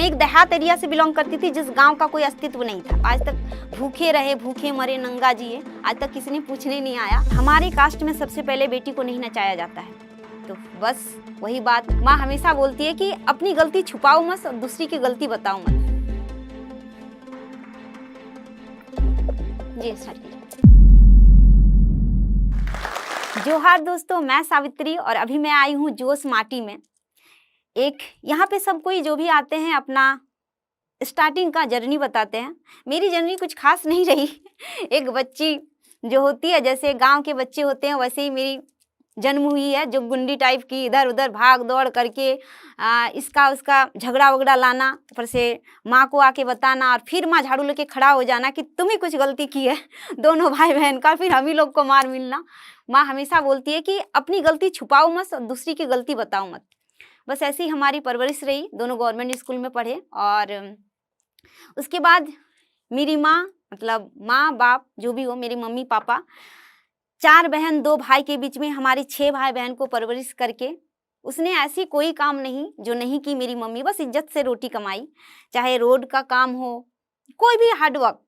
एक देहात एरिया से बिलोंग करती थी जिस गांव का कोई अस्तित्व नहीं था। आज तक भूखे रहे, भूखे मरे, नंगा जिए, आज तक किसी ने पूछने नहीं आया। हमारी कास्ट में सबसे पहले बेटी को नहीं नचाया जाता है। तो बस वही बात माँ हमेशा बोलती है कि अपनी गलती छुपाओ मत और दूसरी की गलती बताओ मत। जी स्टार्ट कीजिए। जोहार दोस्तों, मैं सावित्री और अभी मैं आई हूँ जोश माटी में। एक यहाँ पे सब कोई जो भी आते हैं अपना स्टार्टिंग का जर्नी बताते हैं। मेरी जर्नी कुछ खास नहीं रही। एक बच्ची जो होती है, जैसे गांव के बच्चे होते हैं वैसे ही मेरी जन्म हुई है, जो गुंडी टाइप की, इधर उधर भाग दौड़ करके इसका उसका झगड़ा वगड़ा लाना, ऊपर से माँ को आके बताना और फिर माँ झाड़ू लेके खड़ा हो जाना कि तुम ही कुछ गलती की है, दोनों भाई बहन का, फिर हम ही लोग को मार मिलना। माँ हमेशा बोलती है कि अपनी गलती छुपाओ मत और दूसरी की गलती बताओ मत। बस ऐसी हमारी परवरिश रही। दोनों गवर्नमेंट स्कूल में पढ़े और उसके बाद मेरी माँ, मतलब माँ बाप जो भी हो, मेरी मम्मी पापा, 4 बहन 2 भाई के बीच में हमारी 6 भाई बहन को परवरिश करके उसने ऐसी कोई काम नहीं जो नहीं की मेरी मम्मी। बस इज्जत से रोटी कमाई, चाहे रोड का काम हो, कोई भी हार्डवर्क,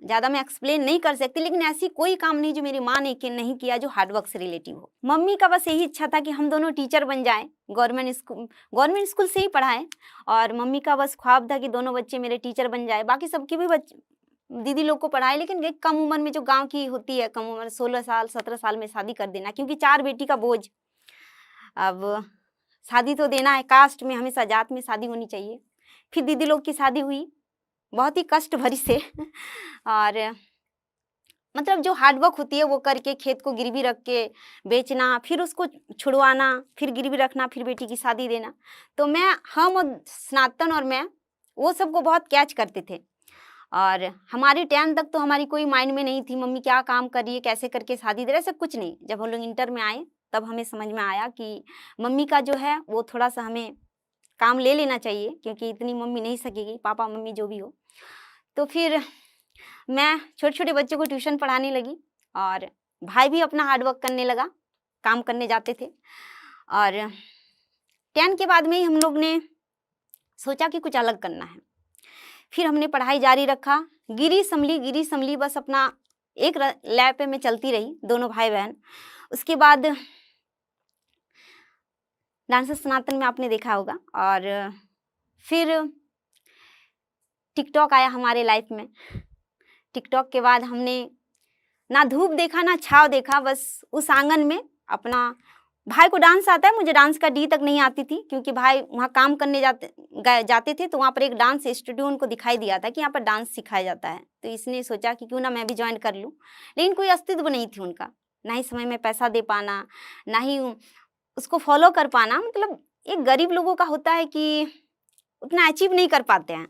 ज़्यादा मैं एक्सप्लेन नहीं कर सकती, लेकिन ऐसी कोई काम नहीं जो मेरी माँ ने नहीं किया जो हार्डवर्क से रिलेटिव हो। मम्मी का बस यही इच्छा था कि हम दोनों टीचर बन जाएं, गवर्नमेंट स्कूल से ही पढ़ाएं, और मम्मी का बस ख्वाब था कि दोनों बच्चे मेरे टीचर बन जाए। बाकी सबके भी बच्चे दीदी लोग को पढ़ाए, लेकिन एक कम उम्र में जो गांव की होती है, कम उम्र 16 साल 17 साल में शादी कर देना, क्योंकि 4 बेटी का बोझ। अब शादी तो देना है, कास्ट में हमेशा जात में शादी होनी चाहिए। फिर दीदी लोग की शादी हुई, बहुत ही कष्ट भरी से और मतलब जो हार्डवर्क होती है वो करके, खेत को गिरवी रख के बेचना, फिर उसको छुड़वाना, फिर गिरवी रखना, फिर बेटी की शादी देना। तो हम और सनातन और मैं वो सबको बहुत कैच करते थे। और हमारी 10 तक तो हमारी कोई माइंड में नहीं थी मम्मी क्या काम कर रही है, कैसे करके शादी दे रहे, सब कुछ नहीं। जब हम लोग इंटर में आए तब हमें समझ में आया कि मम्मी का जो है वो थोड़ा सा हमें काम ले लेना चाहिए, क्योंकि इतनी मम्मी नहीं सकेगी, पापा मम्मी जो भी हो। तो फिर मैं छोटे छोटे बच्चों को ट्यूशन पढ़ाने लगी और भाई भी अपना हार्डवर्क करने लगा, काम करने जाते थे। और 10 के बाद में ही हम लोग ने सोचा कि कुछ अलग करना है। फिर हमने पढ़ाई जारी रखा, गिरी संभली बस अपना एक लैब पे में चलती रही, दोनों भाई बहन। उसके बाद डांसर सनातन में आपने देखा होगा, और फिर टिकटॉक आया हमारे लाइफ में। टिकटॉक के बाद हमने ना धूप देखा ना छाव देखा, बस उस आंगन में अपना, भाई को डांस आता है, मुझे डांस का डी तक नहीं आती थी, क्योंकि भाई वहाँ काम करने जाते थे, तो वहाँ पर एक डांस स्टूडियो उनको दिखाई दिया था कि यहाँ पर डांस सिखाया जाता है। तो इसने सोचा कि क्यों ना मैं भी ज्वाइन कर लूँ, लेकिन कोई अस्तित्व नहीं थी उनका, ना ही समय में पैसा दे पाना, ना ही उसको फॉलो कर पाना। मतलब एक गरीब लोगों का होता है कि उतना अचीव नहीं कर पाते हैं।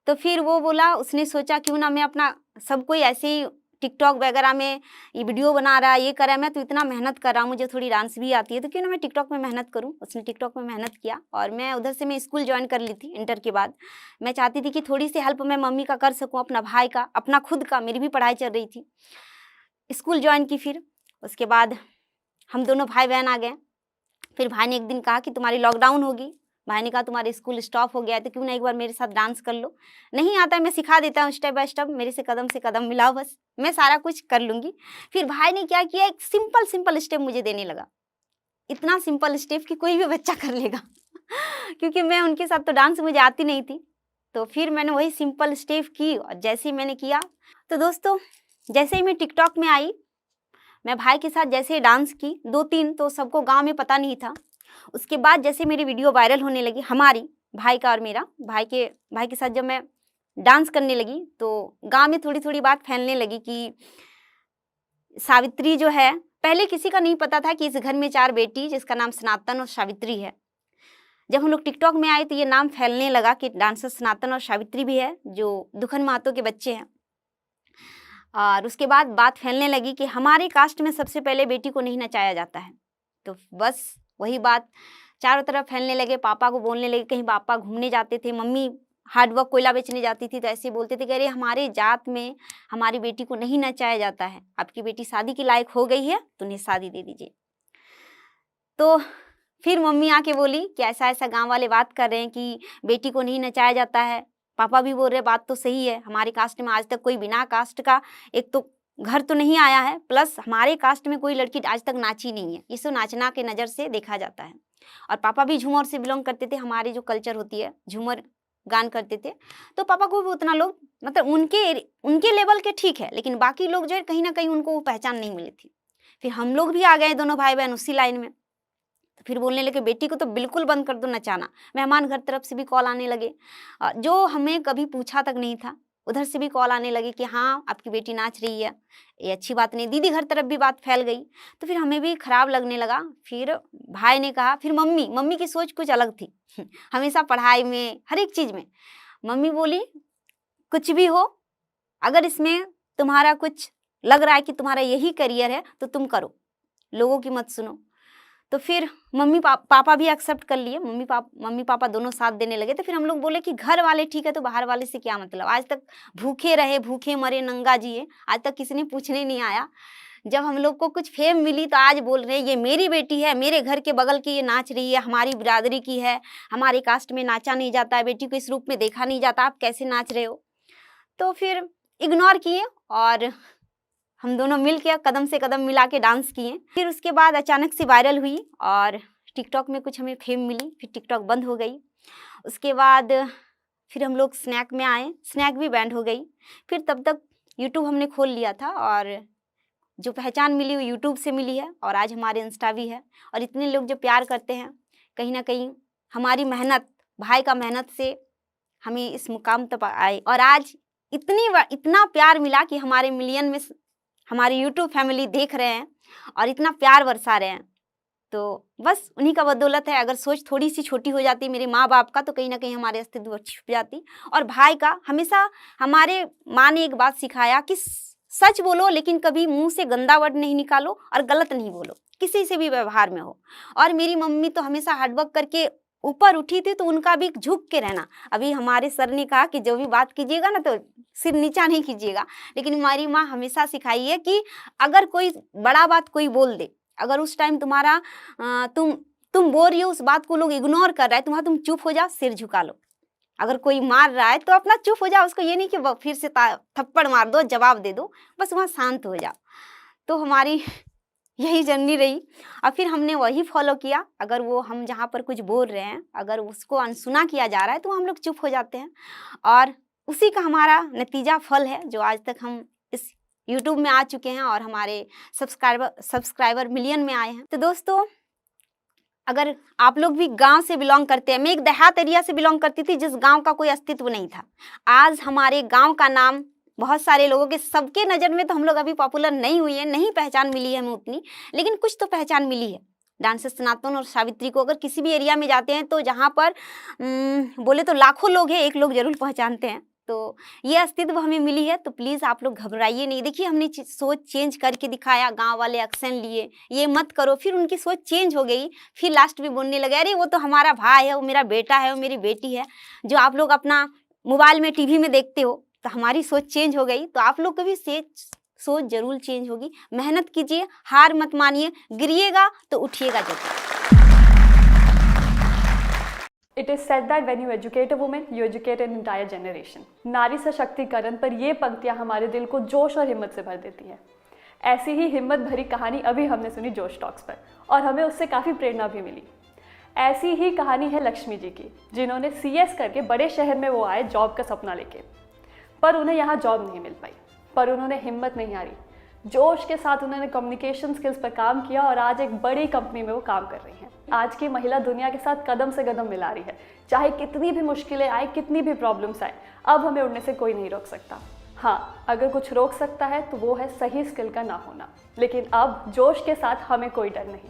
तो फिर वो बोला, उसने सोचा क्यों ना मैं अपना, सब कोई ऐसे ही टिकटॉक वगैरह में ये वीडियो बना रहा है, ये कर रहा है, मैं तो इतना मेहनत कर रहा हूँ, मुझे थोड़ी डांस भी आती है, तो क्यों ना मैं टिकटॉक में मेहनत करूँ। उसने टिकटॉक में मेहनत किया और मैं उधर से मैं स्कूल ज्वाइन कर ली थी इंटर के बाद। मैं चाहती थी कि थोड़ी सी हेल्प मैं मम्मी का कर सकूँ, अपना भाई का, अपना खुद का, मेरी भी पढ़ाई चल रही थी। स्कूल ज्वाइन की, फिर उसके बाद हम दोनों भाई बहन आ गए। फिर भाई ने एक दिन कहा कि तुम्हारी लॉकडाउन होगी, भाई ने कहा तुम्हारे स्कूल स्टॉप हो गया है, तो क्यों ना एक बार मेरे साथ डांस कर लो। नहीं आता है मैं सिखा देता हूँ स्टेप बाय स्टेप, मेरे से कदम मिलाओ, बस मैं सारा कुछ कर लूँगी। फिर भाई ने क्या किया, एक सिंपल स्टेप मुझे देने लगा, इतना सिंपल स्टेप कि कोई भी बच्चा कर लेगा क्योंकि मैं उनके साथ तो डांस मुझे आती नहीं थी। तो फिर मैंने वही सिंपल स्टेप की और जैसे ही मैंने किया, तो दोस्तों जैसे ही मैं टिकटॉक में आई, मैं भाई के साथ जैसे ही डांस की 2-3, तो सबको गाँव में पता नहीं था। उसके बाद जैसे मेरी वीडियो वायरल होने लगी, हमारी भाई का और मेरा, भाई के साथ जब मैं डांस करने लगी, तो गांव में थोड़ी थोड़ी बात फैलने लगी कि सावित्री जो है, पहले किसी का नहीं पता था कि इस घर में 4 बेटी जिसका नाम सनातन और सावित्री है। जब हम लोग टिकटॉक में आए तो ये नाम फैलने लगा कि डांसर सनातन और सावित्री भी है, जो दुखन महतो के बच्चे हैं। और उसके बाद बात फैलने लगी कि हमारे कास्ट में सबसे पहले बेटी को नहीं नचाया जाता है। तो बस वही बात चारों तरफ फैलने लगे, पापा को बोलने लगे, कहीं पापा घूमने जाते थे, मम्मी हार्डवर्क कोयला बेचने जाती थी, तो ऐसे बोलते थे कि अरे हमारे जात में हमारी बेटी को नहीं नचाया जाता है, आपकी बेटी शादी के लायक हो गई है तो उन्हें शादी दे दीजिए। तो फिर मम्मी आके बोली कि ऐसा ऐसा गांव वाले बात कर रहे हैं कि बेटी को नहीं नचाया जाता है। पापा भी बोल रहे बात तो सही है, हमारे कास्ट में आज तक कोई बिना कास्ट का एक तो घर तो नहीं आया है, प्लस हमारे कास्ट में कोई लड़की आज तक नाची नहीं है। इसको नाचना के नज़र से देखा जाता है। और पापा भी झूमर से बिलोंग करते थे, हमारी जो कल्चर होती है झूमर गान करते थे। तो पापा को भी उतना लोग मतलब उनके लेवल के ठीक है, लेकिन बाकी लोग जो है कहीं ना कहीं उनको वो पहचान नहीं मिली थी। फिर हम लोग भी आ गए दोनों भाई बहन उसी लाइन में। तो फिर बोलने लगे बेटी को तो बिल्कुल बंद कर दो नचाना। मेहमान घर तरफ से भी कॉल आने लगे, जो हमें कभी पूछा तक नहीं था, उधर से भी कॉल आने लगे कि हाँ आपकी बेटी नाच रही है, ये अच्छी बात नहीं। दीदी घर तरफ भी बात फैल गई, तो फिर हमें भी खराब लगने लगा। फिर भाई ने कहा, फिर मम्मी की सोच कुछ अलग थी हमेशा पढ़ाई में हर एक चीज़ में। मम्मी बोली कुछ भी हो, अगर इसमें तुम्हारा कुछ लग रहा है कि तुम्हारा यही करियर है तो तुम करो, लोगों की मत सुनो। तो फिर मम्मी पापा भी एक्सेप्ट कर लिए, मम्मी पापा दोनों साथ देने लगे। तो फिर हम लोग बोले कि घर वाले ठीक है तो बाहर वाले से क्या मतलब। आज तक भूखे रहे, भूखे मरे, नंगा जिए, आज तक किसी ने पूछने नहीं आया। जब हम लोग को कुछ फेम मिली तो आज बोल रहे हैं ये मेरी बेटी है, मेरे घर के बगल की ये नाच रही है, हमारी बिरादरी की है, हमारे कास्ट में नाचा नहीं जाता है, बेटी को इस रूप में देखा नहीं जाता, आप कैसे नाच रहे हो। तो फिर इग्नोर किए और हम दोनों मिल के कदम से कदम मिला के डांस किए। फिर उसके बाद अचानक से वायरल हुई और टिकटॉक में कुछ हमें फेम मिली, फिर टिकटॉक बंद हो गई। उसके बाद फिर हम लोग स्नैक में आए, स्नैक भी बैंड हो गई। फिर तब तक यूट्यूब हमने खोल लिया था और जो पहचान मिली वो यूट्यूब से मिली है और आज हमारे इंस्टा भी है। और इतने लोग जो प्यार करते हैं, कहीं ना कहीं हमारी मेहनत, भाई का मेहनत से हमें इस मुकाम तक आए। और आज इतना प्यार मिला कि हमारे मिलियन में हमारी यूट्यूब फैमिली देख रहे हैं और इतना प्यार बरसा रहे हैं। तो बस उन्हीं का बदौलत है। अगर सोच थोड़ी सी छोटी हो जाती मेरे माँ बाप का तो कहीं ना कहीं हमारे अस्तित्व छुप जाती। और भाई का हमेशा हमारे माँ ने एक बात सिखाया कि सच बोलो, लेकिन कभी मुंह से गंदा वर्ड नहीं निकालो और गलत नहीं बोलो, किसी से भी व्यवहार में हो। और मेरी मम्मी तो हमेशा हार्डवर्क करके ऊपर उठी थी, तो उनका भी झुक के रहना। अभी हमारे सर ने कहा कि जो भी बात कीजिएगा ना तो सिर नीचा नहीं कीजिएगा, लेकिन हमारी माँ हमेशा सिखाई है कि अगर कोई बड़ा बात कोई बोल दे, अगर उस टाइम तुम्हारा तुम बोल रही हो, उस बात को लोग इग्नोर कर रहा है, तुम्हारा तुम चुप हो जाओ, सिर झुका लो। अगर कोई मार रहा है तो अपना चुप हो जाओ, उसको ये नहीं कि फिर से थप्पड़ मार दो, जवाब दे दो, बस वहाँ शांत हो जाओ। तो हमारी यही जर्नी रही और फिर हमने वही फॉलो किया। अगर वो हम जहाँ पर कुछ बोल रहे हैं, अगर उसको अनसुना किया जा रहा है तो हम लोग चुप हो जाते हैं। और उसी का हमारा नतीजा फल है जो आज तक हम इस यूट्यूब में आ चुके हैं और हमारे सब्सक्राइबर मिलियन में आए हैं। तो दोस्तों, अगर आप लोग भी गांव से बिलोंग करते हैं, मैं एक देहात एरिया से बिलोंग करती थी जिस गांव का कोई अस्तित्व नहीं था। आज हमारे गांव का नाम बहुत सारे लोगों के, सबके नज़र में तो हम लोग अभी पॉपुलर नहीं हुई है, नहीं पहचान मिली है हमें उतनी, लेकिन कुछ तो पहचान मिली है। डांसर सनातन और सावित्री को अगर किसी भी एरिया में जाते हैं तो जहाँ पर बोले तो लाखों लोग हैं, एक लोग जरूर पहचानते हैं। तो ये अस्तित्व हमें मिली है, तो प्लीज़ आप लोग घबराइए नहीं। देखिए हमने सोच चेंज करके दिखाया, गांव वाले एक्शन लिए, ये मत करो, फिर उनकी सोच चेंज हो गई। फिर लास्ट में बोलने लगे अरे वो तो हमारा भाई है, वो मेरा बेटा है, वो मेरी बेटी है, जो आप लोग अपना मोबाइल में टीवी में देखते हो। तो हमारी सोच चेंज हो गई, तो आप लोग को भी सोच जरूर चेंज होगी। मेहनत कीजिए, हार मत मानिए, गिरिएगा तो उठिएगा जरूर। It is said that when you educate a woman, you educate an entire generation. नारी सशक्तिकरण पर ये पंक्तियाँ हमारे दिल को जोश और हिम्मत से भर देती है। ऐसी ही हिम्मत भरी कहानी अभी हमने सुनी जोश टॉक्स पर और हमें उससे काफ़ी प्रेरणा भी मिली। ऐसी ही कहानी है लक्ष्मी जी की, जिन्होंने CS करके बड़े शहर में वो आए जॉब का सपना लेके, पर उन्हें यहाँ जॉब नहीं मिल पाई। पर उन्होंने हिम्मत नहीं हारी, जोश के साथ उन्होंने कम्युनिकेशन स्किल्स पर काम किया और आज एक बड़ी कंपनी में वो काम कर रही हैं। आज की महिला दुनिया के साथ कदम से कदम मिला रही है, चाहे कितनी भी मुश्किलें आए, कितनी भी प्रॉब्लम्स आए, अब हमें उड़ने से कोई नहीं रोक सकता। हाँ, अगर कुछ रोक सकता है तो वो है सही स्किल का ना होना। लेकिन अब जोश के साथ हमें कोई डर नहीं।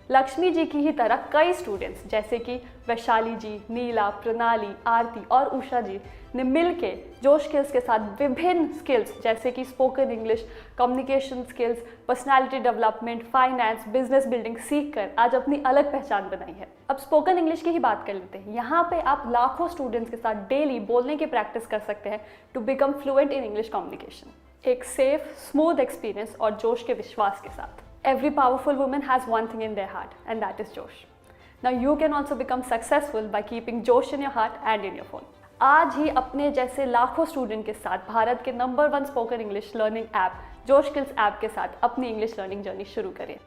लक्ष्मी जी की ही तरह कई स्टूडेंट्स जैसे कि वैशाली जी, नीला, प्रणाली, आरती और उषा जी ने मिलके जोश स्किल्स के साथ विभिन्न स्किल्स जैसे कि spoken English, communication skills, personality development, finance, business building सीख कर आज अपनी अलग पहचान बनाई है। अब स्पोकन इंग्लिश की ही बात कर लेते हैं। यहाँ पे आप लाखों स्टूडेंट्स के साथ डेली बोलने की प्रैक्टिस कर सकते हैं to become fluent in English communication. एक सेफ, स्मूथ एक्सपीरियंस और जोश के विश्वास के साथ। Every powerful woman has one thing in their heart, and that is जोश। Now you can also become successful by keeping जोश in your heart and in your phone. आज ही अपने जैसे लाखों स्टूडेंट के साथ भारत के number 1 spoken English learning app जोश स्किल्स ऐप के साथ अपनी इंग्लिश लर्निंग जर्नी शुरू करें।